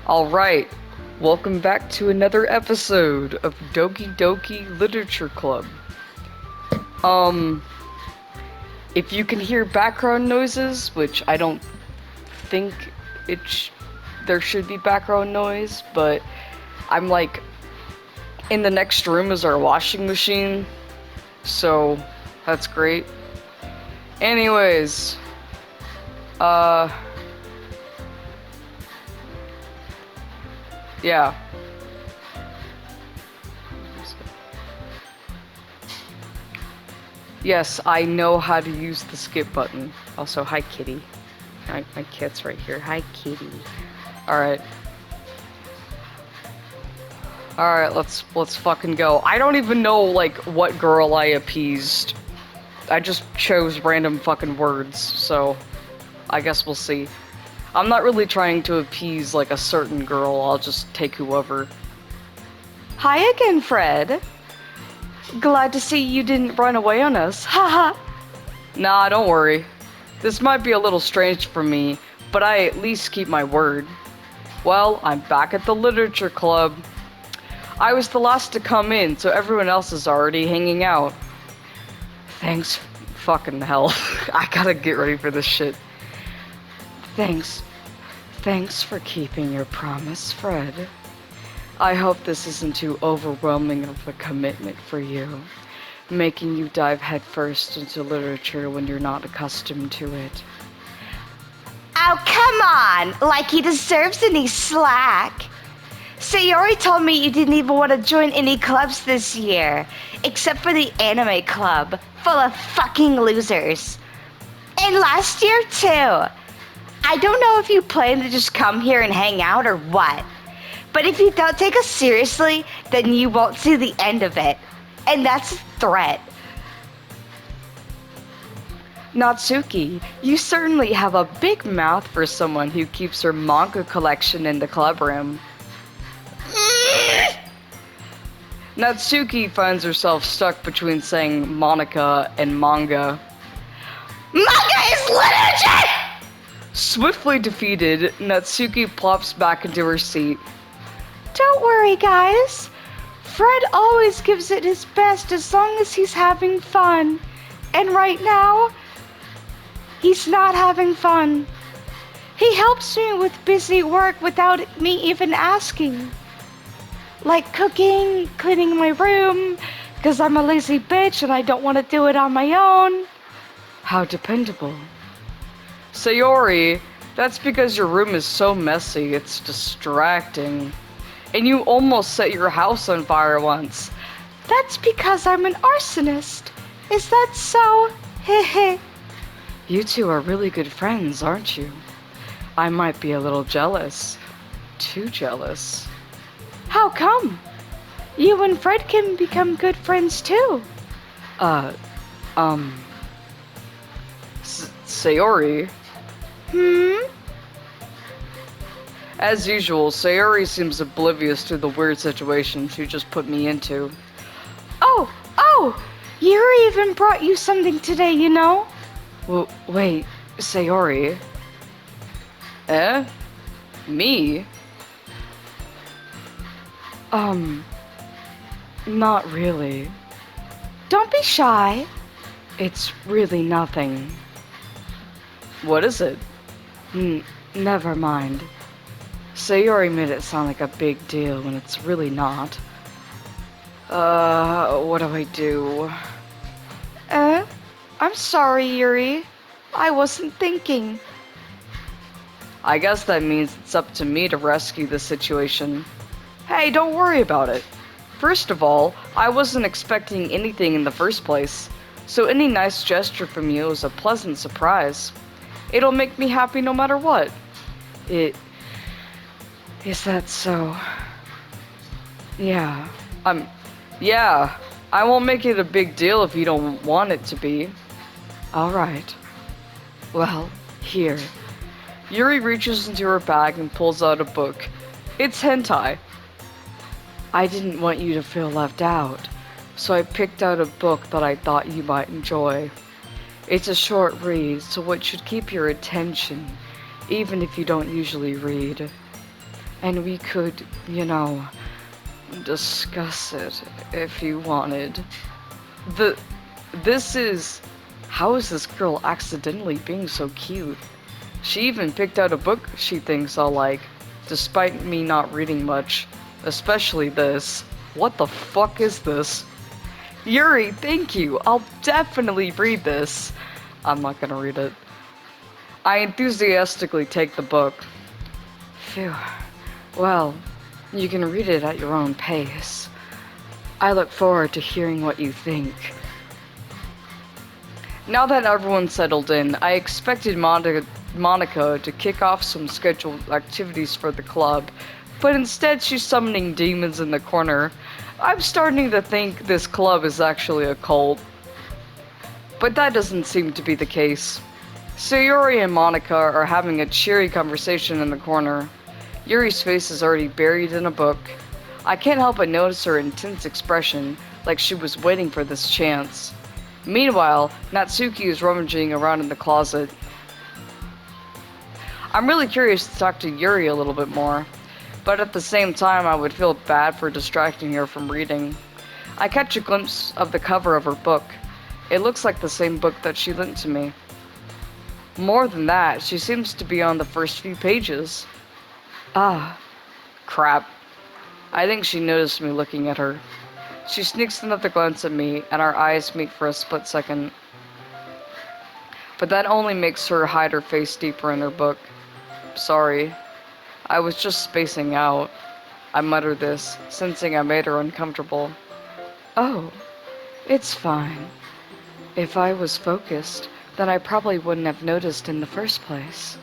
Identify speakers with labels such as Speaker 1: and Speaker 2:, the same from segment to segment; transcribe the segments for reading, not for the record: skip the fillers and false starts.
Speaker 1: Alright, welcome back to another episode of Doki Doki Literature Club. If you can hear background noises, which I don't think there should be background noise, but I'm like, in the next room is our washing machine, so that's great. Anyways, yeah. Yes, I know how to use the skip button. Also, hi kitty. My cat's right here. Hi kitty. Alright. Alright, let's fucking go. I don't even know, like, what girl I appeased. I just chose random fucking words, so I guess we'll see. I'm not really trying to appease, like, a certain girl. I'll just take whoever. Hi again, Fred. Glad to see you didn't run away on us. Haha. Nah, don't worry. This might be a little strange for me, but I at least keep my word. Well, I'm back at the literature club. I was the last to come in, so everyone else is already hanging out. Thanks. Fucking hell. I gotta get ready for this shit. Thanks for keeping your promise, Fred. I hope this isn't too overwhelming of a commitment for you, making you dive headfirst into literature when you're not accustomed to it.
Speaker 2: Oh, come on! Like he deserves any slack. Sayori told me you didn't even want to join any clubs this year, except for the anime club, full of fucking losers. And last year, too. I don't know if you plan to just come here and hang out or what. But if you don't take us seriously, then you won't see the end of it. And that's a threat.
Speaker 1: Natsuki, you certainly have a big mouth for someone who keeps her manga collection in the club room. Natsuki finds herself stuck between saying Monica and manga.
Speaker 2: Manga is literature!
Speaker 1: Swiftly defeated, Natsuki plops back into her seat.
Speaker 2: Don't worry, guys. Fred always gives it his best as long as he's having fun. And right now, he's not having fun. He helps me with busy work without me even asking. Like cooking, cleaning my room, because I'm a lazy bitch and I don't want to do it on my own.
Speaker 1: How dependable. Sayori, that's because your room is so messy, it's distracting. And you almost set your house on fire once.
Speaker 2: That's because I'm an arsonist. Is that so? Hehe.
Speaker 1: You two are really good friends, aren't you? I might be a little jealous. Too jealous.
Speaker 2: How come? You and Fred can become good friends too.
Speaker 1: Sayori?
Speaker 2: Hmm?
Speaker 1: As usual, Sayori seems oblivious to the weird situation she just put me into.
Speaker 2: Oh! Yuri even brought you something today, you know?
Speaker 1: Wait, Sayori? Eh? Me? Not really.
Speaker 2: Don't be shy.
Speaker 1: It's really nothing. What is it? Never mind. Sayori made it sound like a big deal when it's really not. What do I do?
Speaker 2: I'm sorry, Yuri. I wasn't thinking.
Speaker 1: I guess that means it's up to me to rescue the situation. Hey, don't worry about it. First of all, I wasn't expecting anything in the first place, so any nice gesture from you is a pleasant surprise. It'll make me happy no matter what. Is that so? Yeah. Yeah. I won't make it a big deal if you don't want it to be. Alright. Well, here. Yuri reaches into her bag and pulls out a book. It's hentai. I didn't want you to feel left out, so I picked out a book that I thought you might enjoy. It's a short read, so it should keep your attention, even if you don't usually read. and we could, discuss it if you wanted. The. This is. How is this girl accidentally being so cute? She even picked out a book she thinks I'll like, despite me not reading much. Especially this. What the fuck is this? Yuri, thank you. I'll definitely read this. I'm not gonna read it. I enthusiastically take the book. Phew. Well, you can read it at your own pace. I look forward to hearing what you think. Now that everyone's settled in, I expected Monica to kick off some scheduled activities for the club, but instead she's summoning demons in the corner. I'm starting to think this club is actually a cult. But that doesn't seem to be the case. So Yuri and Monica are having a cheery conversation in the corner. Yuri's face is already buried in a book. I can't help but notice her intense expression, like she was waiting for this chance. Meanwhile, Natsuki is rummaging around in the closet. I'm really curious to talk to Yuri a little bit more, but at the same time I would feel bad for distracting her from reading. I catch a glimpse of the cover of her book. It looks like the same book that she lent to me. More than that, she seems to be on the first few pages. Ah, crap. I think she noticed me looking at her. She sneaks another glance at me, and our eyes meet for a split second. But that only makes her hide her face deeper in her book. Sorry. I was just spacing out. I mutter this, sensing I made her uncomfortable. Oh, it's fine. If I was focused, then I probably wouldn't have noticed in the first place.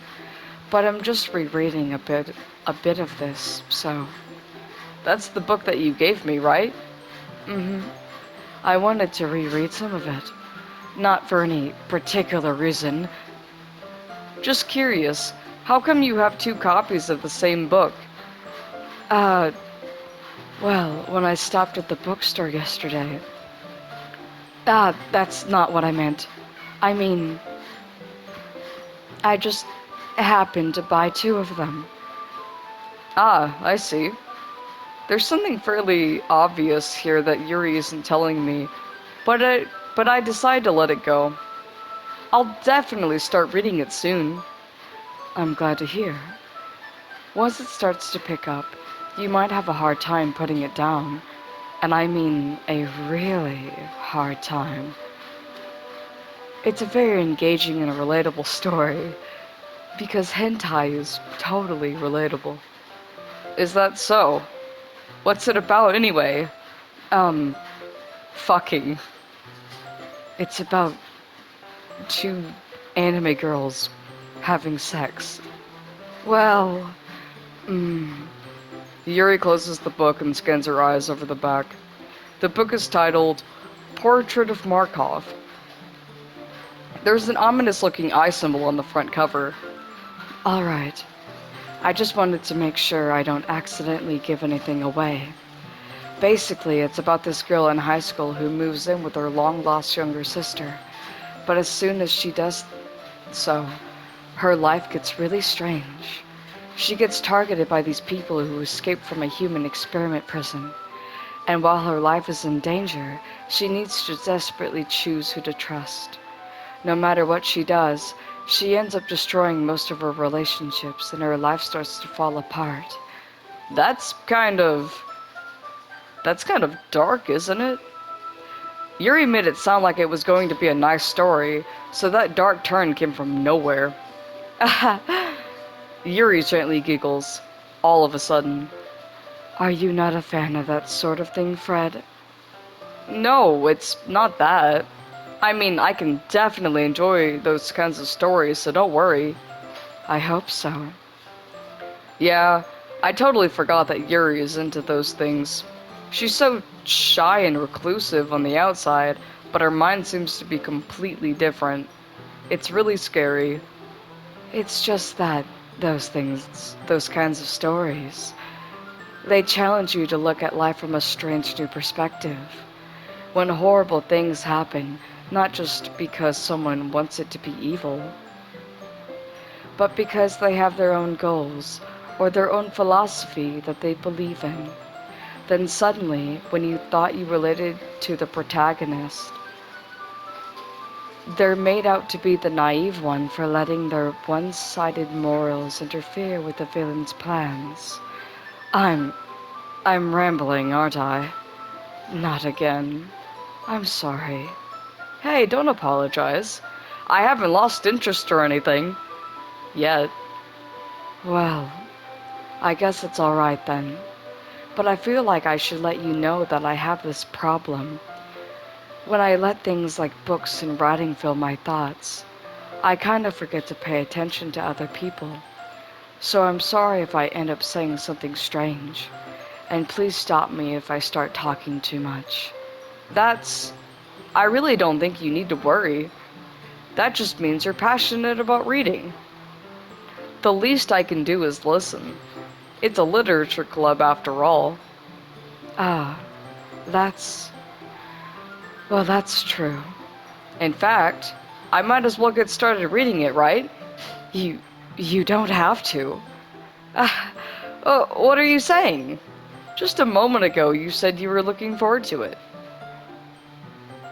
Speaker 1: But I'm just rereading a bit of this, so... That's the book that you gave me, right? Mm-hmm. I wanted to reread some of it. Not for any particular reason. Just curious, how come you have two copies of the same book? Uh, well, when I stopped at the bookstore yesterday... that's not what I meant. I mean... I just happened to buy two of them. Ah, I see. There's something fairly obvious here that Yuri isn't telling me, but I decide to let it go. I'll definitely start reading it soon. I'm glad to hear. Once it starts to pick up, you might have a hard time putting it down. And I mean a really hard time. It's a very engaging and relatable story, because hentai is totally relatable. Is that so? What's it about anyway? Fucking. It's about two anime girls having sex. Well, Yuri closes the book and scans her eyes over the back. The book is titled Portrait of Markov. There's an ominous-looking eye symbol on the front cover. Alright. I just wanted to make sure I don't accidentally give anything away. Basically, it's about this girl in high school who moves in with her long-lost younger sister. But as soon as she does so, her life gets really strange. She gets targeted by these people who escaped from a human experiment prison. And while her life is in danger, she needs to desperately choose who to trust. No matter what she does, she ends up destroying most of her relationships and her life starts to fall apart. That's kind of dark, isn't it? Yuri made it sound like it was going to be a nice story, so that dark turn came from nowhere. Yuri gently giggles, all of a sudden. Are you not a fan of that sort of thing, Fred? No, it's not that. I mean, I can definitely enjoy those kinds of stories, so don't worry. I hope so. Yeah, I totally forgot that Yuri is into those things. She's so shy and reclusive on the outside, but her mind seems to be completely different. It's really scary. It's just that those kinds of stories, they challenge you to look at life from a strange new perspective. When horrible things happen, not just because someone wants it to be evil, but because they have their own goals, or their own philosophy that they believe in. Then suddenly, when you thought you related to the protagonist, they're made out to be the naive one for letting their one-sided morals interfere with the villain's plans. I'm I'm rambling, aren't I? Not again. I'm sorry. Hey, don't apologize. I haven't lost interest or anything. Yet. Well, I guess it's alright then. But I feel like I should let you know that I have this problem. When I let things like books and writing fill my thoughts, I kind of forget to pay attention to other people. So I'm sorry if I end up saying something strange. And please stop me if I start talking too much. I really don't think you need to worry. That just means you're passionate about reading. The least I can do is listen. It's a literature club after all. Ah, that's... well, that's true. In fact, I might as well get started reading it, right? You... you don't have to. What are you saying? Just a moment ago you said you were looking forward to it.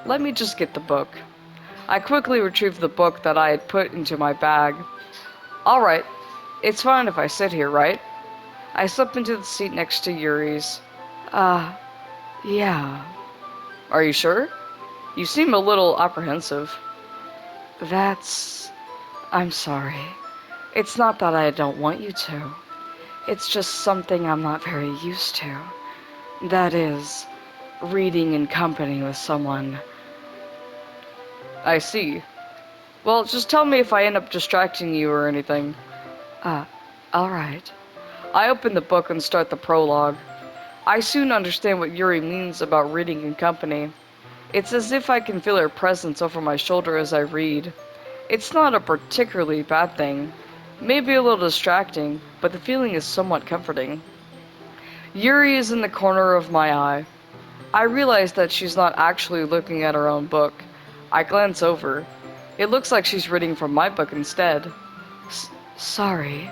Speaker 1: Let me just get the book. I quickly retrieved the book that I had put into my bag. Alright, it's fine if I sit here, right? I slipped into the seat next to Yuri's. Uh, yeah. Are you sure? You seem a little apprehensive. I'm sorry. It's not that I don't want you to. It's just something I'm not very used to. That is, reading in company with someone. I see. Well, just tell me if I end up distracting you or anything. Alright. I open the book and start the prologue. I soon understand what Yuri means about reading in company. It's as if I can feel her presence over my shoulder as I read. It's not a particularly bad thing. Maybe a little distracting, but the feeling is somewhat comforting. Yuri is in the corner of my eye. I realize that she's not actually looking at her own book. I glance over. It looks like she's reading from my book instead. Sorry.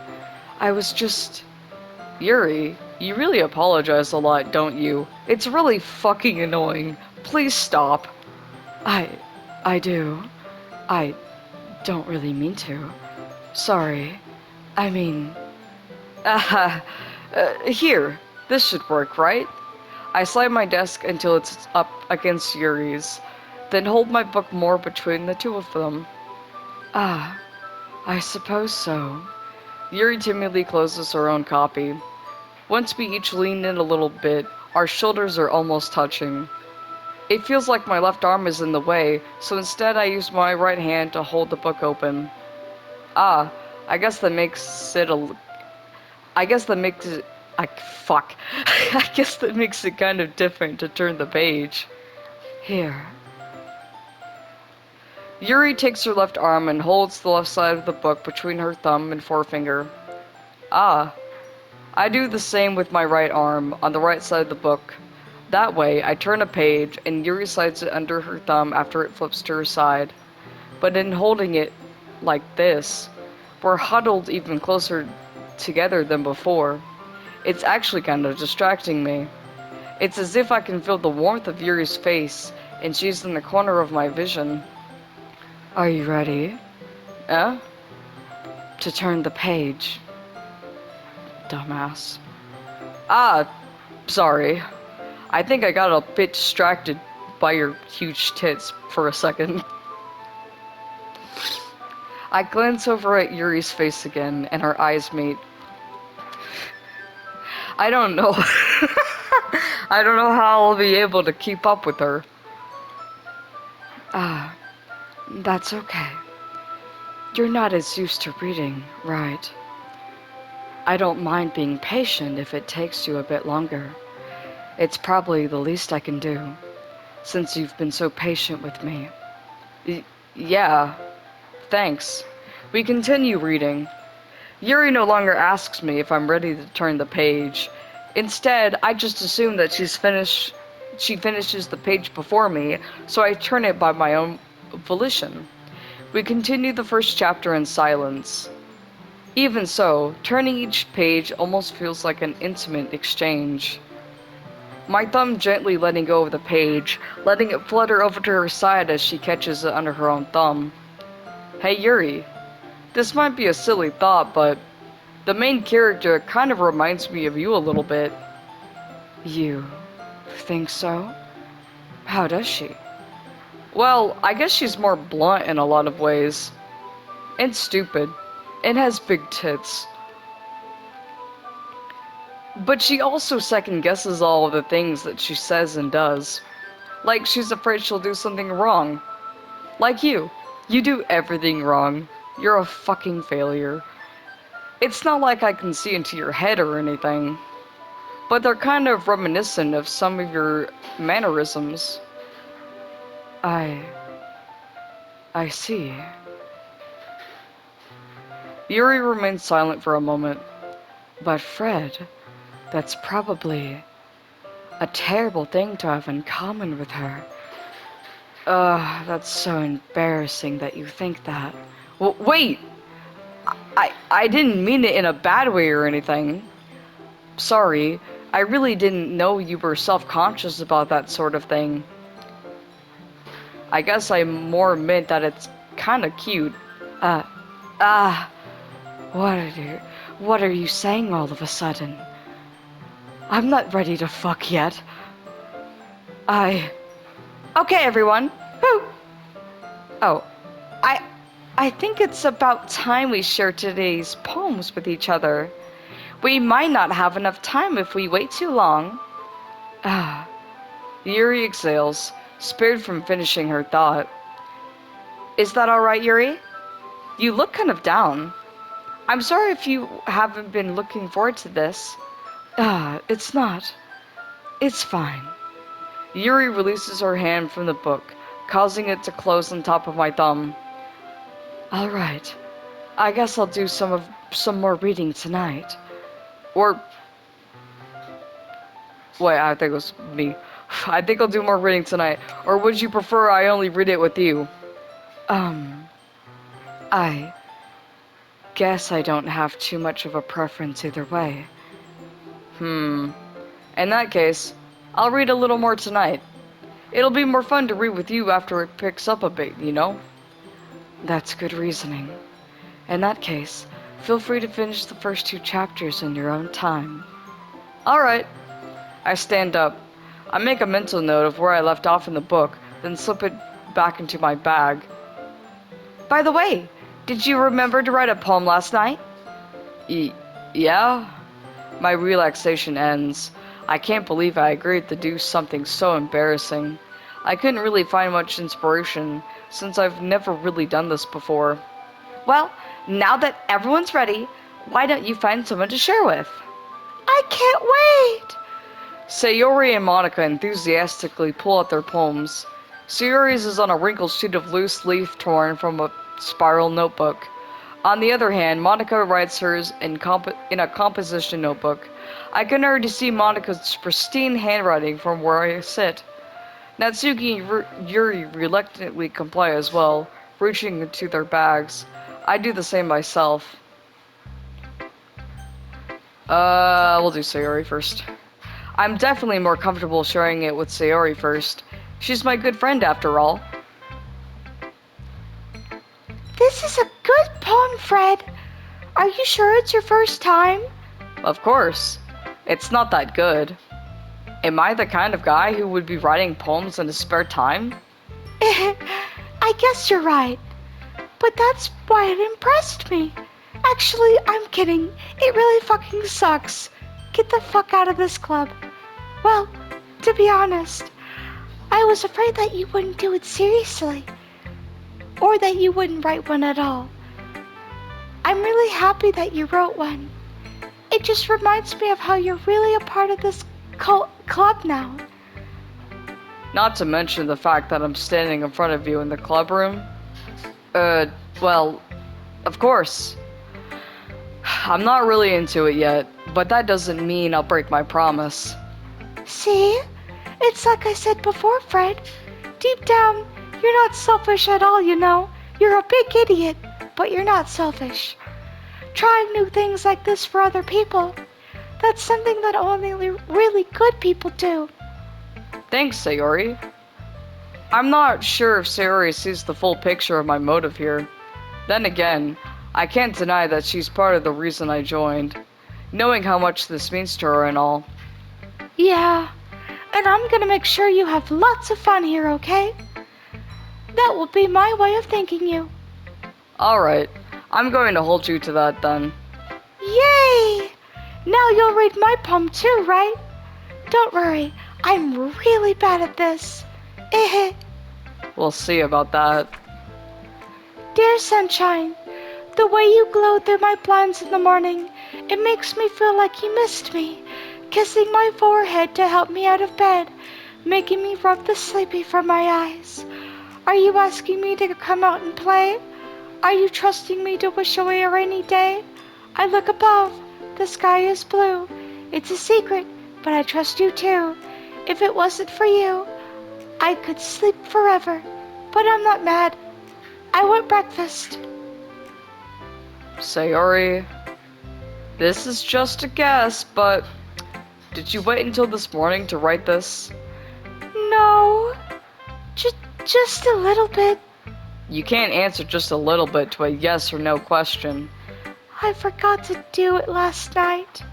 Speaker 1: I was just... Yuri, you really apologize a lot, don't you? It's really fucking annoying. Please stop. I do. I don't really mean to. Sorry. I mean... Here. This should work, right? I slide my desk until it's up against Yuri's, then hold my book more between the two of them. I suppose so. Yuri timidly closes her own copy. Once we each lean in a little bit, our shoulders are almost touching. It feels like my left arm is in the way, so instead I use my right hand to hold the book open. I guess that makes it I guess that makes it... fuck. I guess that makes it kind of different to turn the page. Here. Yuri takes her left arm and holds the left side of the book between her thumb and forefinger. I do the same with my right arm on the right side of the book. That way, I turn a page and Yuri slides it under her thumb after it flips to her side. But in holding it like this, we're huddled even closer together than before. It's actually kind of distracting me. It's as if I can feel the warmth of Yuri's face, and she's in the corner of my vision. Are you ready? To turn the page. Dumbass. Sorry. I think I got a bit distracted by your huge tits for a second. I glance over at Yuri's face again, and our eyes meet. I don't know. I don't know how I'll be able to keep up with her. That's okay. You're not as used to reading, right? I don't mind being patient if it takes you a bit longer. It's probably the least I can do, since you've been so patient with me. Yeah, thanks. We continue reading. Yuri no longer asks me if I'm ready to turn the page. Instead, I just assume that she finishes the page before me, so I turn it by my own volition. We continue the first chapter in silence. Even so, turning each page almost feels like an intimate exchange. My thumb gently letting go of the page, letting it flutter over to her side as she catches it under her own thumb. Hey Yuri, this might be a silly thought, but the main character kind of reminds me of you a little bit. You think so? How does she? Well, I guess she's more blunt in a lot of ways. And stupid. And has big tits. But she also second guesses all of the things that she says and does. Like she's afraid she'll do something wrong. Like you. You do everything wrong. You're a fucking failure. It's not like I can see into your head or anything, but they're kind of reminiscent of some of your mannerisms. I... I see. Yuri remained silent for a moment. But Fred, that's probably a terrible thing to have in common with her. That's so embarrassing that you think that. Wait! I didn't mean it in a bad way or anything. Sorry, I really didn't know you were self-conscious about that sort of thing. I guess I more meant that it's kinda cute. Uh, ah, what are you saying all of a sudden? I'm not ready to fuck yet. Okay, everyone. Woo! Oh, I... I think it's about time we share today's poems with each other. We might not have enough time if we wait too long. Ah. Yuri exhales, spared from finishing her thought. Is that alright, Yuri? You look kind of down. I'm sorry if you haven't been looking forward to this. It's not. It's fine. Yuri releases her hand from the book, causing it to close on top of my thumb. Alright. I guess I'll do some more reading tonight. Or... Wait, I think it was me. I think I'll do more reading tonight. Or would you prefer I only read it with you? I guess I don't have too much of a preference either way. In that case, I'll read a little more tonight. It'll be more fun to read with you after it picks up a bit, you know? That's good reasoning. In that case, feel free to finish the first 2 chapters in your own time. Alright. I stand up. I make a mental note of where I left off in the book, then slip it back into my bag. By the way, did you remember to write a poem last night? Yeah? My relaxation ends. I can't believe I agreed to do something so embarrassing. I couldn't really find much inspiration, since I've never really done this before. Well, now that everyone's ready, why don't you find someone to share with? I can't wait! Sayori and Monica enthusiastically pull out their poems. Sayori's is on a wrinkled sheet of loose leaf torn from a spiral notebook. On the other hand, Monica writes hers in a composition notebook. I can already see Monica's pristine handwriting from where I sit. Natsuki and Yuri reluctantly comply as well, reaching into their bags. I do the same myself. We'll do Sayori first. I'm definitely more comfortable sharing it with Sayori first. She's my good friend after all. This is a good poem, Fred. Are you sure it's your first time? Of course. It's not that good. Am I the kind of guy who would be writing poems in his spare time? I guess you're right. But that's why it impressed me. Actually, I'm kidding. It really fucking sucks. Get the fuck out of this club. Well, to be honest, I was afraid that you wouldn't do it seriously. Or that you wouldn't write one at all. I'm really happy that you wrote one. It just reminds me of how you're really a part of this club now. Not to mention the fact that I'm standing in front of you in the club room. Well, of course. I'm not really into it yet, but that doesn't mean I'll break my promise. See? It's like I said before, Fred. Deep down, you're not selfish at all, you know. You're a big idiot, but you're not selfish.
Speaker 2: trying new things like this for other people. That's something that only really good people do.
Speaker 1: Thanks, Sayori. I'm not sure if Sayori sees the full picture of my motive here. Then again, I can't deny that she's part of the reason I joined, knowing how much this means to her and all.
Speaker 2: Yeah, and I'm gonna make sure you have lots of fun here, okay? That will be my way of thanking you.
Speaker 1: Alright, I'm going to hold you to that then.
Speaker 2: Yay! Now you'll read my poem too, right? Don't worry, I'm really bad at this.
Speaker 1: We'll see about that.
Speaker 2: Dear Sunshine, the way you glowed through my blinds in the morning, it makes me feel like you missed me, kissing my forehead to help me out of bed, making me rub the sleepy from my eyes. Are you asking me to come out and play? Are you trusting me to wish away a rainy day? I look above, the sky is blue. It's a secret, but I trust you too. If it wasn't for you, I could sleep forever, but I'm not mad. I want breakfast.
Speaker 1: Sayori, this is just a guess, but did you wait until this morning to write this?
Speaker 2: No, just a little bit.
Speaker 1: You can't answer just a little bit to a yes or no question.
Speaker 2: I forgot to do it last night.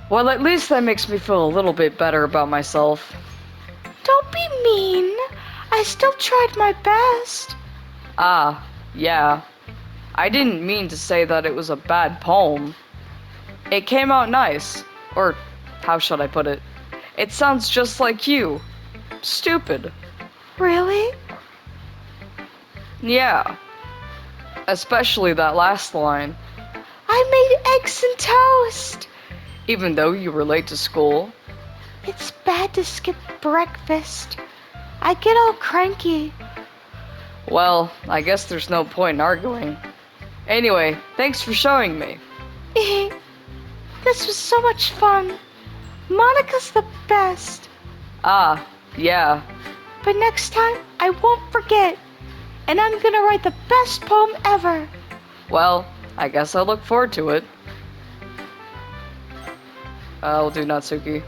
Speaker 1: Well, at least that makes me feel a little bit better about myself.
Speaker 2: Don't be mean. I still tried my best.
Speaker 1: Ah, yeah. I didn't mean to say that it was a bad poem. It came out nice. Or, how should I put it? It sounds just like you. Stupid.
Speaker 2: Really?
Speaker 1: Yeah. Especially that last line.
Speaker 2: I made eggs and toast.
Speaker 1: Even though you were late to school.
Speaker 2: It's bad to skip breakfast. I get all cranky.
Speaker 1: Well, I guess there's no point in arguing. Anyway, thanks for showing me.
Speaker 2: This was so much fun. Monica's the best.
Speaker 1: Ah, yeah.
Speaker 2: But next time, I won't forget. And I'm gonna write the best poem ever.
Speaker 1: Well, I guess I'll look forward to it. We'll do Natsuki.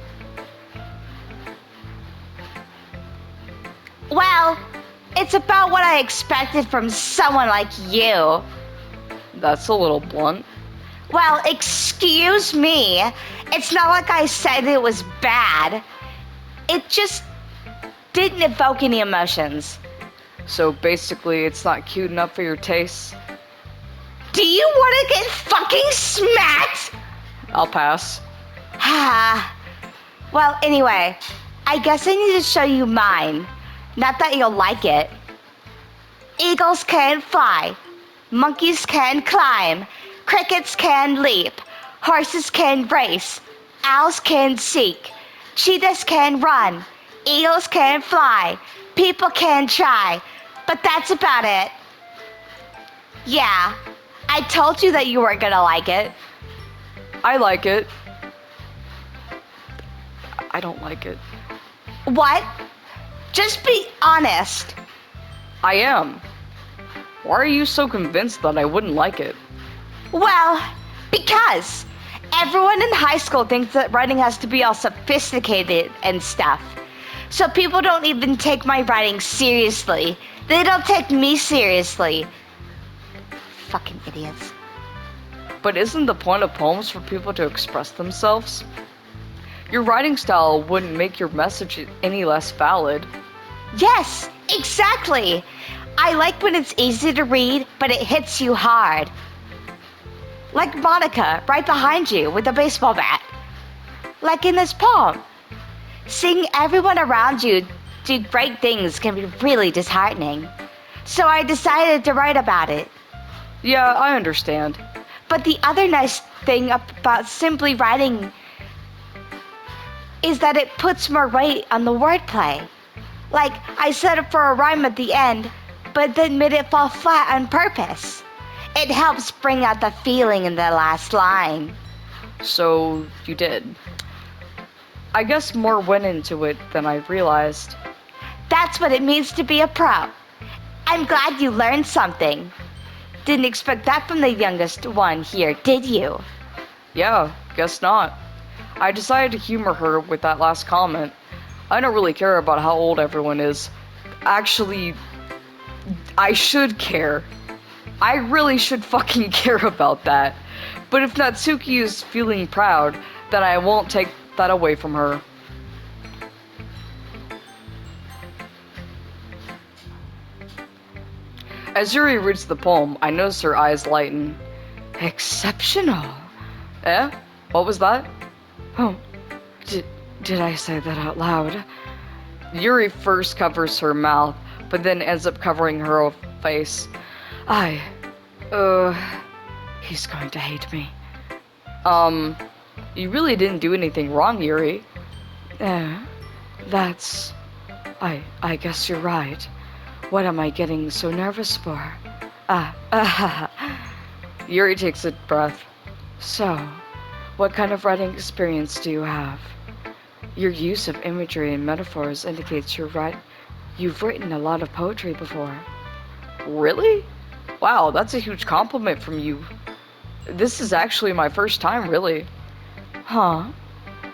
Speaker 2: Well, it's about what I expected from someone like you.
Speaker 1: That's a little blunt.
Speaker 2: Well, excuse me. It's not like I said it was bad. It just didn't evoke any emotions.
Speaker 1: So basically, it's not cute enough for your tastes?
Speaker 2: Do you want to get fucking smacked?
Speaker 1: I'll pass.
Speaker 2: Well, anyway, I guess I need to show you mine. Not that you'll like it. Eagles can fly. Monkeys can climb. Crickets can leap. Horses can race. Owls can seek. Cheetahs can run. Eagles can fly. People can try. But that's about it. Yeah, I told you that you weren't gonna like it.
Speaker 1: I like it. I don't like it.
Speaker 2: What? Just be honest.
Speaker 1: I am. Why are you so convinced that I wouldn't like it?
Speaker 2: Well, because everyone in high school thinks that writing has to be all sophisticated and stuff. So people don't even take my writing seriously. They don't take me seriously. Fucking idiots.
Speaker 1: But isn't the point of poems for people to express themselves? Your writing style wouldn't make your message any less valid.
Speaker 2: Yes, exactly. I like when it's easy to read, but it hits you hard. Like Monica, right behind you with a baseball bat. Like in this poem. Seeing everyone around you do great things can be really disheartening. So I decided to write about it.
Speaker 1: Yeah, I understand.
Speaker 2: But the other nice thing about simply writing is that it puts more weight on the wordplay. Like, I set it for a rhyme at the end, but then made it fall flat on purpose. It helps bring out the feeling in the last line.
Speaker 1: So, you did. I guess more went into it than I realized.
Speaker 2: That's what it means to be a pro. I'm glad you learned something. Didn't expect that from the youngest one here, did you?
Speaker 1: Yeah, guess not. I decided to humor her with that last comment. I don't really care about how old everyone is. Actually, I should care. I really should fucking care about that. But if Natsuki is feeling proud, then I won't take that away from her. As Yuri reads the poem, I notice her eyes lighten. Exceptional. Eh? What was that? Oh, did I say that out loud? Yuri first covers her mouth, but then ends up covering her face. He's going to hate me. You really didn't do anything wrong, Yuri. That's... I guess you're right. What am I getting so nervous for? Yuri takes a breath. So, what kind of writing experience do you have? Your use of imagery and metaphors indicates you've written a lot of poetry before. Really? Wow, that's a huge compliment from you. This is actually my first time, really. Huh?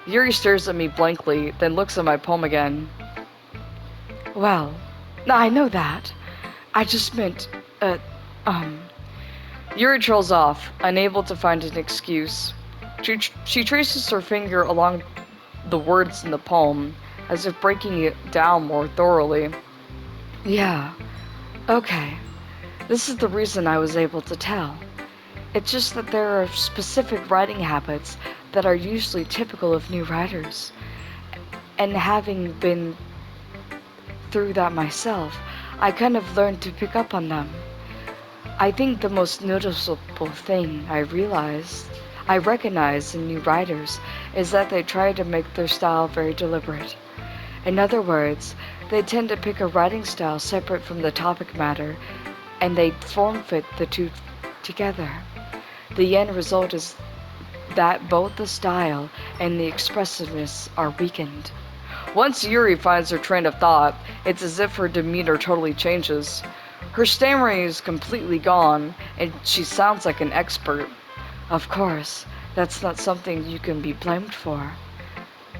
Speaker 1: Yuri stares at me blankly, then looks at my poem again. Well, I know that. I just meant, Yuri trolls off, unable to find an excuse. She traces her finger along the words in the poem, as if breaking it down more thoroughly. Yeah, okay. This is the reason I was able to tell. It's just that there are specific writing habits that are usually typical of new writers. And having been through that myself, I kind of learned to pick up on them. I think the most noticeable thing I recognize in new writers is that they try to make their style very deliberate. In other words, they tend to pick a writing style separate from the topic matter, and they form-fit the two together. The end result is that both the style and the expressiveness are weakened. Once Yuri finds her train of thought, it's as if her demeanor totally changes. Her stammering is completely gone, and she sounds like an expert. Of course, that's not something you can be blamed for.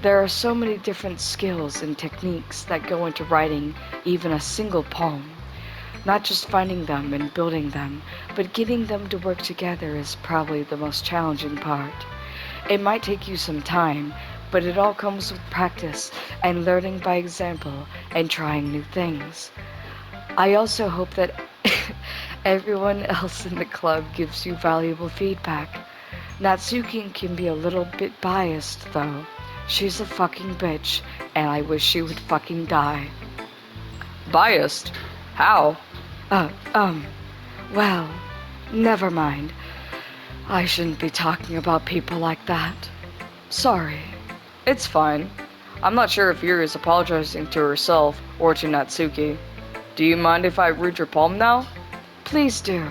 Speaker 1: There are so many different skills and techniques that go into writing even a single poem. Not just finding them and building them, but getting them to work together is probably the most challenging part. It might take you some time, but it all comes with practice and learning by example and trying new things. I also hope that everyone else in the club gives you valuable feedback. Natsuki can be a little bit biased, though. She's a fucking bitch, and I wish she would fucking die. Biased? How? Well, never mind. I shouldn't be talking about people like that. Sorry. It's fine. I'm not sure if Yuri is apologizing to herself or to Natsuki. Do you mind if I read your poem now? Please do.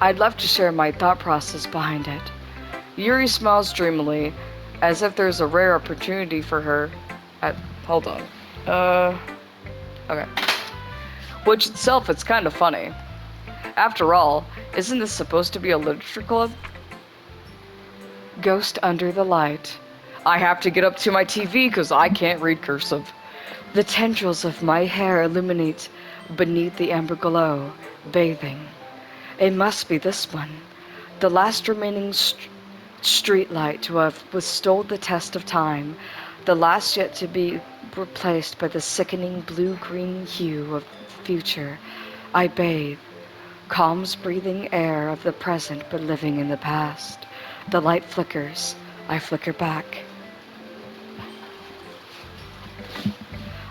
Speaker 1: I'd love to share my thought process behind it. Yuri smiles dreamily, as if there's a rare opportunity for her. Hold on. Okay. Which itself, it's kind of funny. After all, isn't this supposed to be a literature club? Ghost under the light. I have to get up to my TV because I can't read cursive. The tendrils of my hair illuminate beneath the amber glow, bathing. It must be this one, the last remaining street light to have withstood the test of time, the last yet to be replaced by the sickening blue-green hue of the future. I bathe, calms breathing air of the present but living in the past. The light flickers, I flicker back.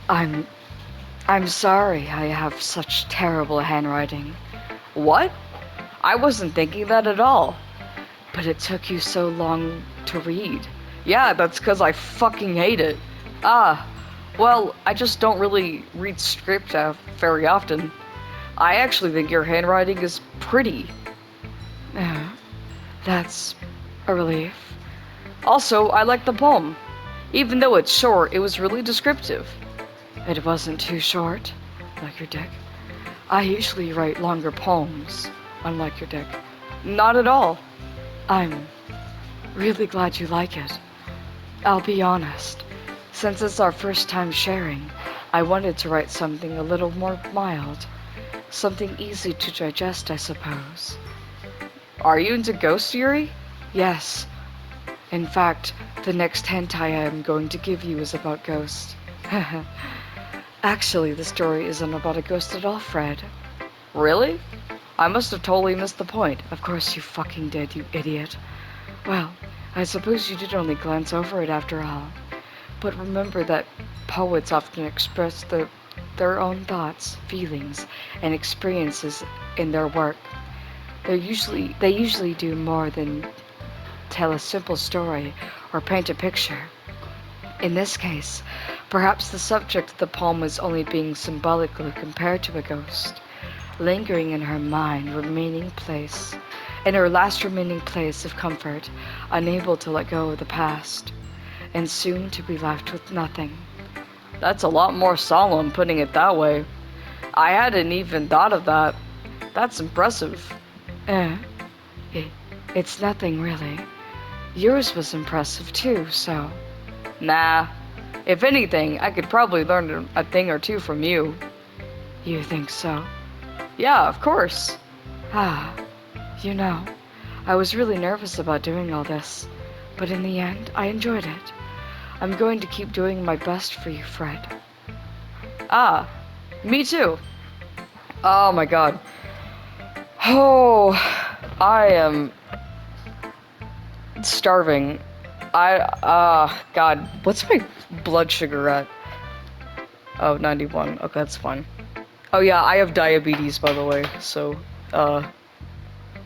Speaker 1: I'm sorry I have such terrible handwriting. What? I wasn't thinking that at all. But it took you so long to read. Yeah, that's because I fucking hate it. Well, I just don't really read script very often. I actually think your handwriting is pretty. That's a relief. Also, I like the poem. Even though it's short, it was really descriptive. It wasn't too short, like your dick. I usually write longer poems. unlike your dick. Not at all. I'm really glad you like it. I'll be honest. Since it's our first time sharing, I wanted to write something a little more mild. Something easy to digest, I suppose. Are you into ghosts, Yuri? Yes. In fact, the next hentai I am going to give you is about ghosts. Actually, the story isn't about a ghost at all, Fred. Really? I must have totally missed the point. Of course you fucking did, you idiot. Well, I suppose you did only glance over it after all. But remember that poets often express their own thoughts, feelings, and experiences in their work. They usually do more than tell a simple story or paint a picture. In this case, perhaps the subject of the poem is only being symbolically compared to a ghost, lingering in her last remaining place of comfort, unable to let go of the past, and soon to be left with nothing. That's a lot more solemn putting it that way. I hadn't even thought of that. That's impressive. Eh, it's nothing really. Yours was impressive too, so... Nah. If anything, I could probably learn a thing or two from you. You think so? Yeah, of course. You know, I was really nervous about doing all this, but in the end, I enjoyed it. I'm going to keep doing my best for you, Fred. Me too. Oh my god. Oh, I am starving. God, what's my blood sugar at? Oh, 91. Okay, that's fine. Oh yeah, I have diabetes, by the way, so,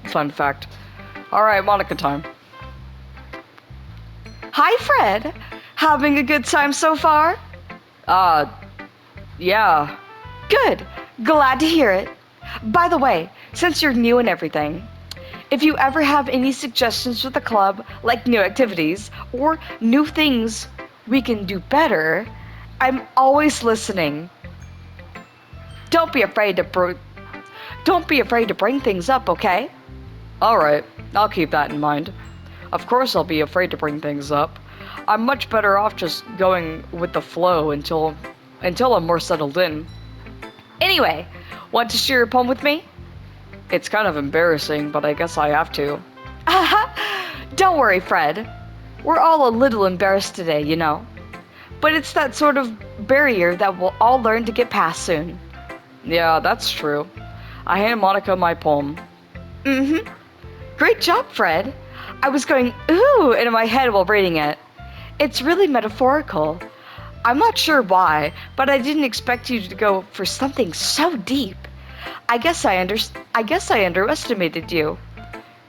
Speaker 1: fun fact. Alright, Monica time.
Speaker 2: Hi, Fred. Having a good time so far?
Speaker 1: Yeah.
Speaker 2: Good. Glad to hear it. By the way, since you're new and everything, if you ever have any suggestions for the club, like new activities or new things we can do better, I'm always listening. Don't be afraid to bring things up, okay?
Speaker 1: Alright, I'll keep that in mind. Of course I'll be afraid to bring things up. I'm much better off just going with the flow until I'm more settled in.
Speaker 2: Anyway, want to share your poem with me?
Speaker 1: It's kind of embarrassing, but I guess I have to.
Speaker 2: Don't worry, Fred. We're all a little embarrassed today, you know. But it's that sort of barrier that we'll all learn to get past soon.
Speaker 1: Yeah, that's true. I hand Monica my poem.
Speaker 2: Great job, Fred. I was going, ooh, into my head while reading it. It's really metaphorical. I'm not sure why, but I didn't expect you to go for something so deep. I guess I underestimated you.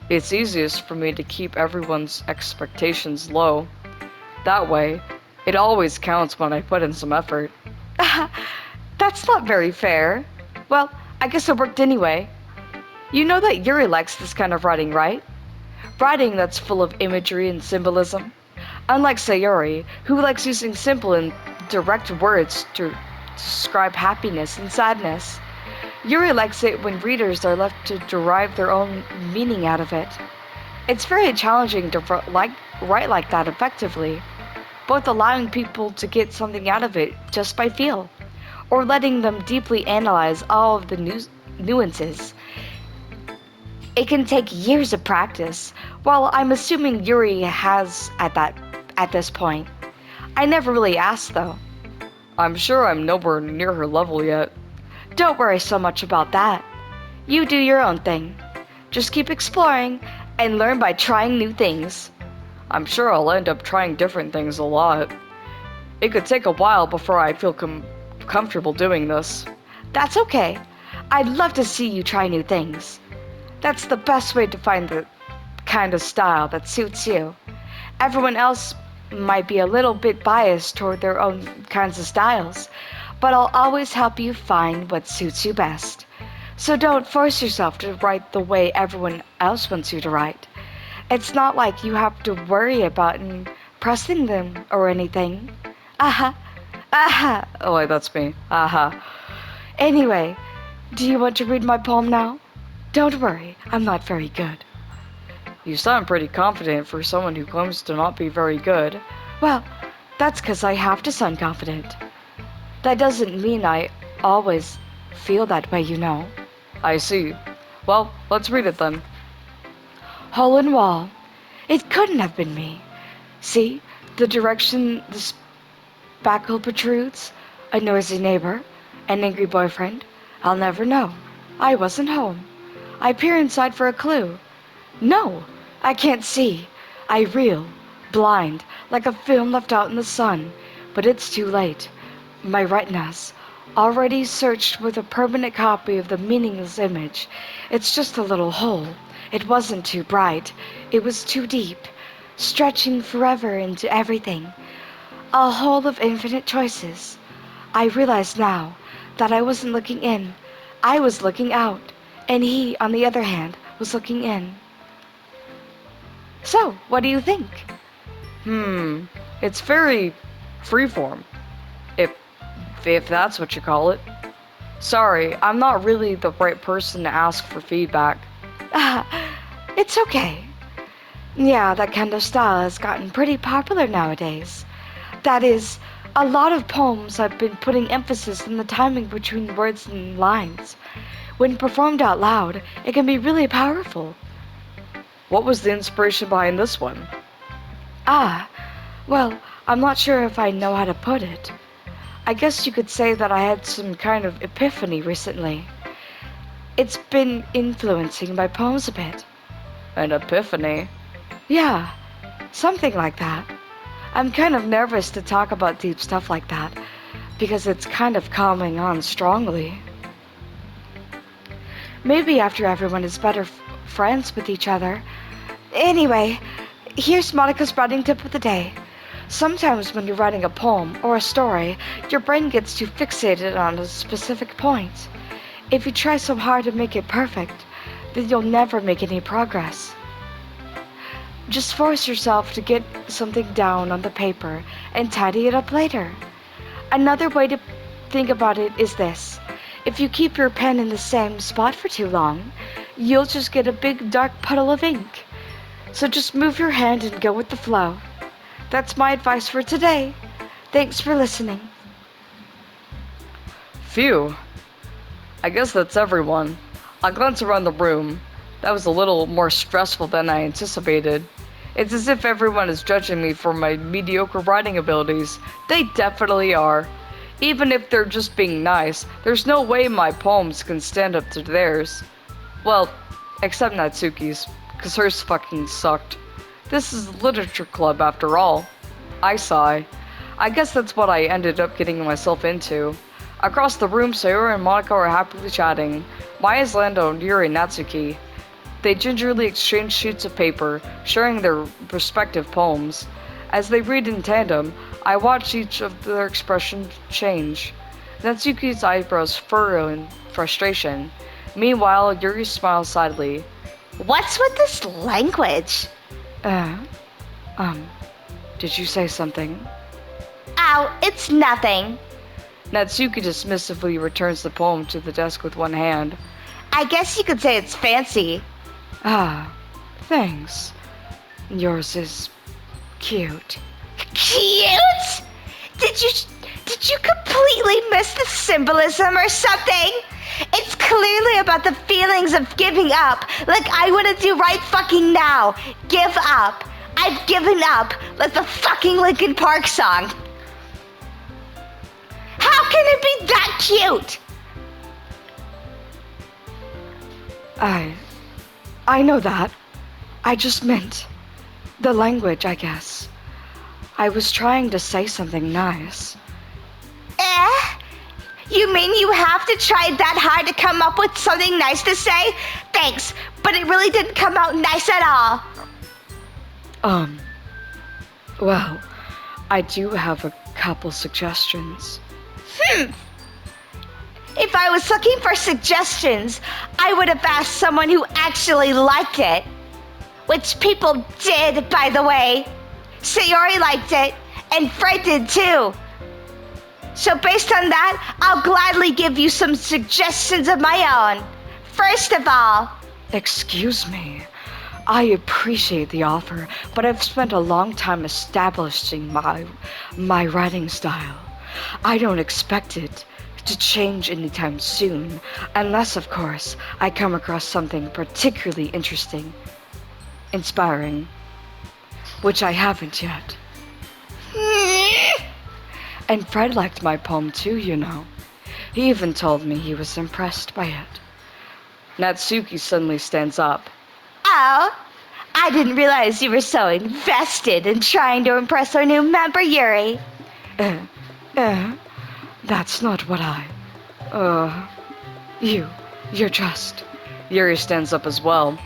Speaker 1: It's easiest for me to keep everyone's expectations low. That way, it always counts when I put in some effort.
Speaker 2: That's not very fair. Well, I guess it worked anyway. You know that Yuri likes this kind of writing, right? Writing that's full of imagery and symbolism. Unlike Sayori, who likes using simple and direct words to describe happiness and sadness. Yuri likes it when readers are left to derive their own meaning out of it. It's very challenging to write like that effectively, both allowing people to get something out of it just by feel, or letting them deeply analyze all of the nuances. It can take years of practice, while I'm assuming Yuri has at this point. I never really asked though.
Speaker 1: I'm sure I'm nowhere near her level yet.
Speaker 2: Don't worry so much about that. You do your own thing. Just keep exploring and learn by trying new things.
Speaker 1: I'm sure I'll end up trying different things a lot. It could take a while before I feel comfortable doing this.
Speaker 2: That's okay. I'd love to see you try new things. That's the best way to find the kind of style that suits you. Everyone else might be a little bit biased toward their own kinds of styles, but I'll always help you find what suits you best. So don't force yourself to write the way everyone else wants you to write. It's not like you have to worry about impressing them or anything.
Speaker 1: Oh wait, that's me.
Speaker 2: Anyway, do you want to read my poem now? Don't worry, I'm not very good.
Speaker 1: You sound pretty confident for someone who claims to not be very good.
Speaker 2: Well, that's 'cause I have to sound confident. That doesn't mean I always feel that way, you know.
Speaker 1: I see. Well, let's read it then.
Speaker 2: Hole in wall. It couldn't have been me. See, the direction the spackle protrudes, a noisy neighbor, an angry boyfriend. I'll never know. I wasn't home. I peer inside for a clue. No, I can't see. I reel, blind, like a film left out in the sun. But it's too late. My retinas, already searched with a permanent copy of the meaningless image. It's just a little hole. It wasn't too bright. It was too deep, stretching forever into everything. A hole of infinite choices. I realize now that I wasn't looking in. I was looking out, and he, on the other hand, was looking in. So, what do you think?
Speaker 1: It's very freeform. If that's what you call it. Sorry, I'm not really the right person to ask for feedback.
Speaker 2: It's okay. Yeah, that kind of style has gotten pretty popular nowadays. That is, a lot of poems have been putting emphasis on the timing between words and lines. When performed out loud, it can be really powerful.
Speaker 1: What was the inspiration behind this one?
Speaker 2: Well, I'm not sure if I know how to put it. I guess you could say that I had some kind of epiphany recently. It's been influencing my poems a bit.
Speaker 1: An epiphany?
Speaker 2: Yeah, something like that. I'm kind of nervous to talk about deep stuff like that, because it's kind of coming on strongly. Maybe after everyone is better friends with each other. Anyway, here's Monica's writing tip of the day. Sometimes when you're writing a poem or a story, your brain gets too fixated on a specific point. If you try so hard to make it perfect, then you'll never make any progress. Just force yourself to get something down on the paper and tidy it up later. Another way to think about it is this. If you keep your pen in the same spot for too long, you'll just get a big dark puddle of ink. So just move your hand and go with the flow. That's my advice for today. Thanks for listening.
Speaker 1: Phew. I guess that's everyone. I glance around the room. That was a little more stressful than I anticipated. It's as if everyone is judging me for my mediocre writing abilities. They definitely are. Even if they're just being nice, there's no way my poems can stand up to theirs. Well, except Natsuki's, 'cause hers fucking sucked. This is a literature club after all. I sigh. I guess that's what I ended up getting myself into. Across the room, Sayori and Monica are happily chatting. Maya's land on Yuri and Natsuki. They gingerly exchange sheets of paper, sharing their respective poems. As they read in tandem, I watch each of their expressions change. Natsuki's eyebrows furrow in frustration. Meanwhile, Yuri smiles sadly.
Speaker 2: What's with this language?
Speaker 1: Did you say something?
Speaker 2: Ow, it's nothing.
Speaker 1: Natsuki dismissively returns the poem to the desk with one hand.
Speaker 2: I guess you could say it's fancy.
Speaker 1: Thanks. Yours is cute.
Speaker 2: Cute? Did you completely miss the symbolism or something? It's clearly about the feelings of giving up, like I want to do right fucking now. Give up. I've given up, like the fucking Linkin Park song. How can it be that cute?
Speaker 1: I know that. I just meant the language, I guess. I was trying to say something nice.
Speaker 2: You mean you have to try that hard to come up with something nice to say? Thanks, but it really didn't come out nice at all.
Speaker 1: Well, I do have a couple suggestions.
Speaker 2: If I was looking for suggestions, I would have asked someone who actually liked it. Which people did, by the way. Sayori liked it, and Fred did too. So based on that, I'll gladly give you some suggestions of my own. First of all,
Speaker 1: Excuse me. I appreciate the offer, but I've spent a long time establishing my writing style. I don't expect it to change anytime soon, unless, of course, I come across something particularly interesting, inspiring, which I haven't yet. And Fred liked my poem too, you know. He even told me he was impressed by it. Natsuki suddenly stands up.
Speaker 2: Oh, I didn't realize you were so invested in trying to impress our new member, Yuri.
Speaker 1: That's not what you're just... Yuri stands up as well.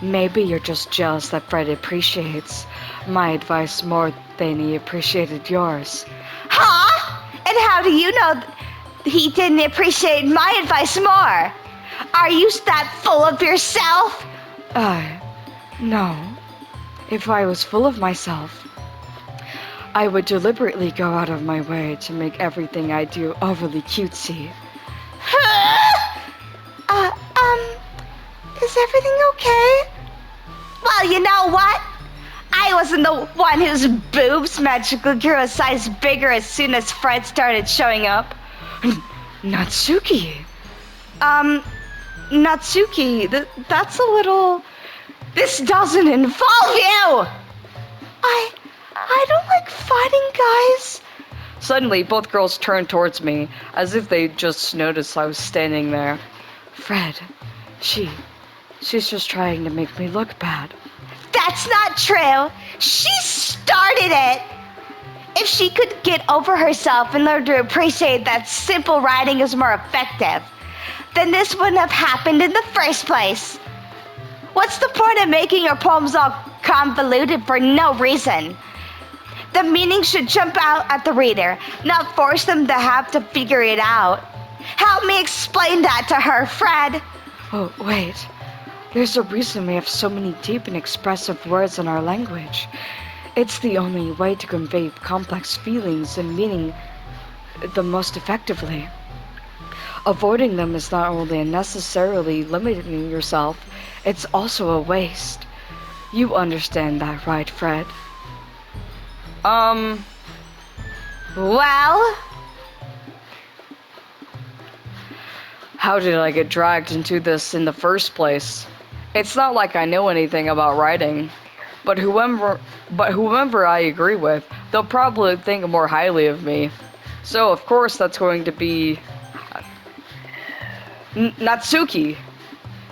Speaker 1: Maybe you're just jealous that Fred appreciates my advice more than he appreciated yours.
Speaker 2: Huh? And how do you know he didn't appreciate my advice more? Are you that full of yourself?
Speaker 1: No. If I was full of myself, I would deliberately go out of my way to make everything I do overly cutesy.
Speaker 2: Is everything okay? Well, you know what? I wasn't the one whose boobs magically grew a size bigger as soon as Fred started showing up.
Speaker 1: Natsuki!
Speaker 2: Natsuki, that's a little... This doesn't involve you! I don't like fighting, guys.
Speaker 1: Suddenly, both girls turned towards me, as if they just noticed I was standing there. Fred, she's just trying to make me look bad.
Speaker 2: That's not true. She started it. If she could get over herself and learn to appreciate that simple writing is more effective, then this wouldn't have happened in the first place. What's the point of making your poems all convoluted for no reason? The meaning should jump out at the reader, not force them to have to figure it out. Help me explain that to her, Fred.
Speaker 1: Oh, wait. There's a reason we have so many deep and expressive words in our language. It's the only way to convey complex feelings and meaning the most effectively. Avoiding them is not only unnecessarily limiting yourself, it's also a waste. You understand that, right, Fred?
Speaker 2: Well...
Speaker 1: How did I get dragged into this in the first place? It's not like I know anything about writing, but whomever I agree with, they'll probably think more highly of me. So of course that's going to be Natsuki.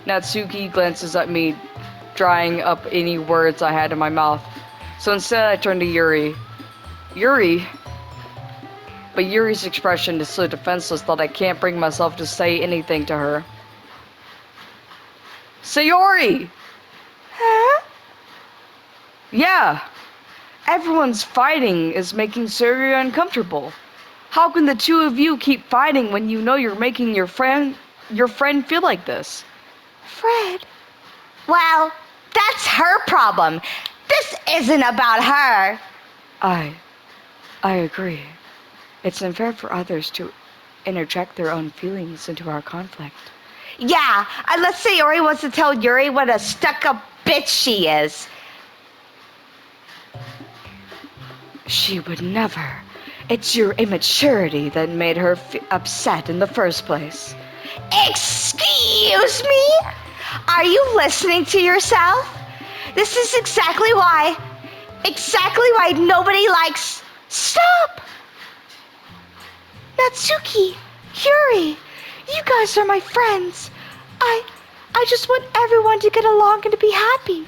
Speaker 1: Natsuki glances at me, drying up any words I had in my mouth. So instead I turn to Yuri. Yuri? But Yuri's expression is so defenseless that I can't bring myself to say anything to her. Sayori!
Speaker 2: Huh?
Speaker 1: Yeah! Everyone's fighting is making Sayori uncomfortable. How can the two of you keep fighting when you know you're making your friend feel like this?
Speaker 2: Fred? Well, that's her problem. This isn't about her.
Speaker 1: I agree. It's unfair for others to interject their own feelings into our conflict.
Speaker 2: Yeah, unless Sayori wants to tell Yuri what a stuck-up bitch she is.
Speaker 1: She would never. It's your immaturity that made her upset in the first place.
Speaker 2: Excuse me? Are you listening to yourself? This is exactly why nobody likes... Stop! Natsuki, Yuri, you guys are my friends. I just want everyone to get along and to be happy.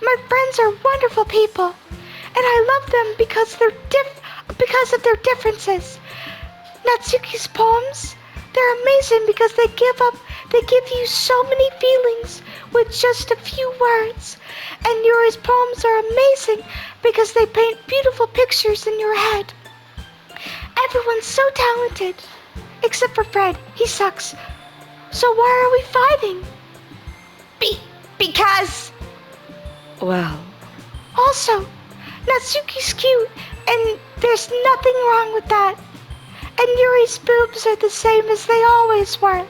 Speaker 2: My friends are wonderful people, and I love them because of their differences. Natsuki's poems, they're amazing because they give you so many feelings with just a few words. And Yuri's poems are amazing because they paint beautiful pictures in your head. Everyone's so talented. Except for Fred. He sucks. So why are we fighting? Because...
Speaker 1: Well...
Speaker 2: Also, Natsuki's cute, and there's nothing wrong with that. And Yuri's boobs are the same as they always were.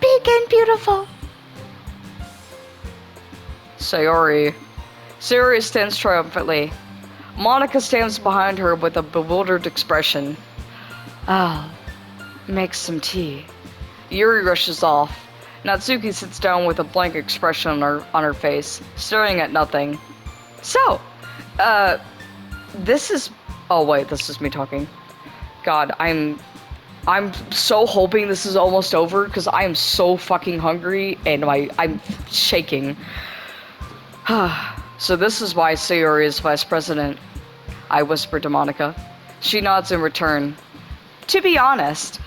Speaker 2: Big and beautiful.
Speaker 1: Sayori. Sayori stands triumphantly. Monica stands behind her with a bewildered expression. Oh, make some tea. Yuri rushes off. Natsuki sits down with a blank expression on her face, staring at nothing. So, this is... Oh wait, this is me talking. God, I'm so hoping this is almost over, because I am so fucking hungry, and I'm shaking. So this is why Sayori is vice president, I whisper to Monica. She nods in return. To be honest,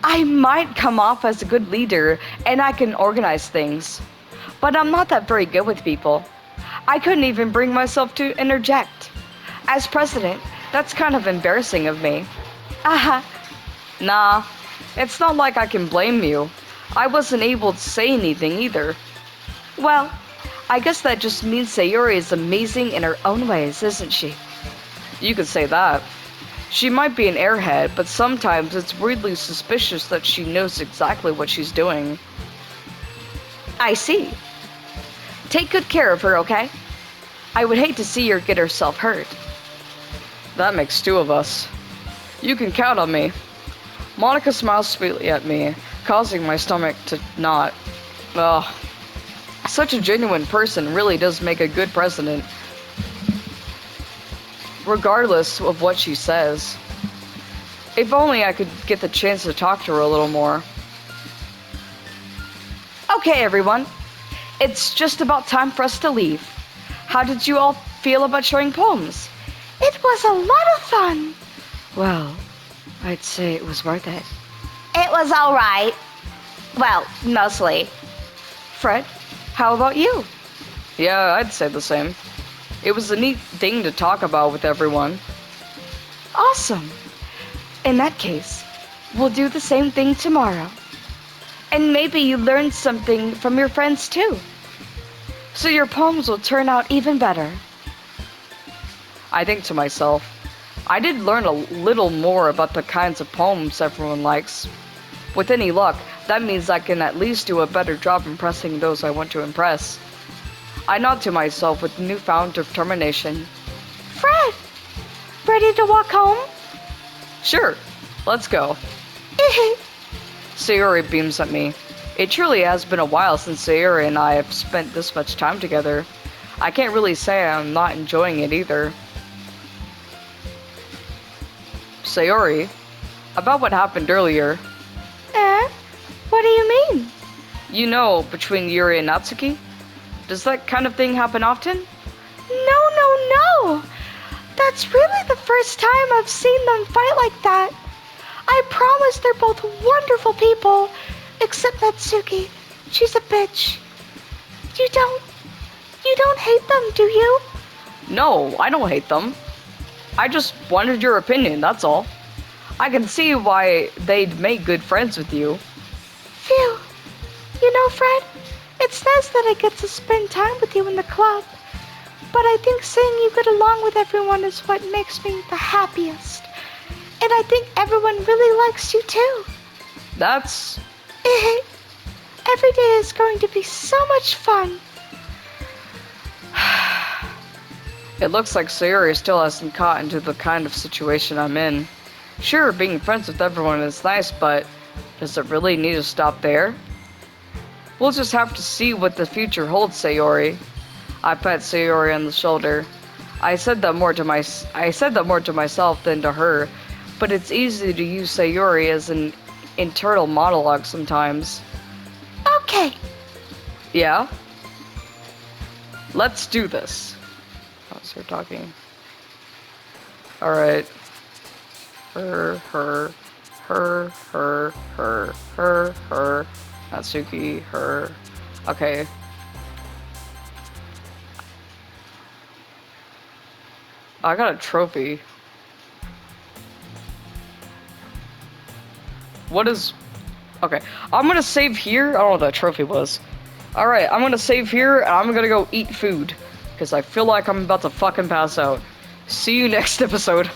Speaker 1: I might come off as a good leader and I can organize things, but I'm not that very good with people. I couldn't even bring myself to interject. As president, that's kind of embarrassing of me. Nah, it's not like I can blame you. I wasn't able to say anything either. Well, I guess that just means Sayori is amazing in her own ways, isn't she? You could say that. She might be an airhead, but sometimes it's weirdly suspicious that she knows exactly what she's doing. I see. Take good care of her, okay? I would hate to see her get herself hurt. That makes two of us. You can count on me. Monica smiles sweetly at me, causing my stomach to knot. Ugh. Such a genuine person really does make a good president. Regardless of what she says. If only I could get the chance to talk to her a little more. Okay, everyone. It's just about time for us to leave. How did you all feel about showing poems? It was a lot of fun. Well, I'd say it was worth it.
Speaker 2: It was alright. Well, mostly.
Speaker 1: Fred, how about you? Yeah, I'd say the same. It was a neat thing to talk about with everyone. Awesome. In that case, we'll do the same thing tomorrow. And maybe you learned something from your friends too. So your poems will turn out even better. I think to myself, I did learn a little more about the kinds of poems everyone likes. With any luck, that means I can at least do a better job impressing those I want to impress. I nod to myself with newfound determination. Fred, ready to walk home? Sure, let's go. Sayori beams at me. It truly has been a while since Sayori and I have spent this much time together. I can't really say I'm not enjoying it either. Sayori, about what happened earlier. What do you mean? You know, between Yuri and Natsuki? Does that kind of thing happen often? No. That's really the first time I've seen them fight like that. I promise they're both wonderful people. Except Natsuki. She's a bitch. You don't hate them, do you? No, I don't hate them. I just wanted your opinion, that's all. I can see why they'd make good friends with you. Phew. You know, Fred, it's nice that I get to spend time with you in the club. But I think seeing you get along with everyone is what makes me the happiest. And I think everyone really likes you too. That's... Every day is going to be so much fun. It looks like Sayori still hasn't caught into the kind of situation I'm in. Sure, being friends with everyone is nice, but does it really need to stop there? We'll just have to see what the future holds, Sayori. I pat Sayori on the shoulder. I said that more to myself than to her, but it's easy to use Sayori as an internal monologue sometimes. Okay. Yeah? Let's do this. Let's start talking. Alright. Her. Natsuki, her. Okay. I got a trophy. What is... Okay, I'm gonna save here. I don't know what that trophy was. Alright, I'm gonna save here, and I'm gonna go eat food. Because I feel like I'm about to fucking pass out. See you next episode.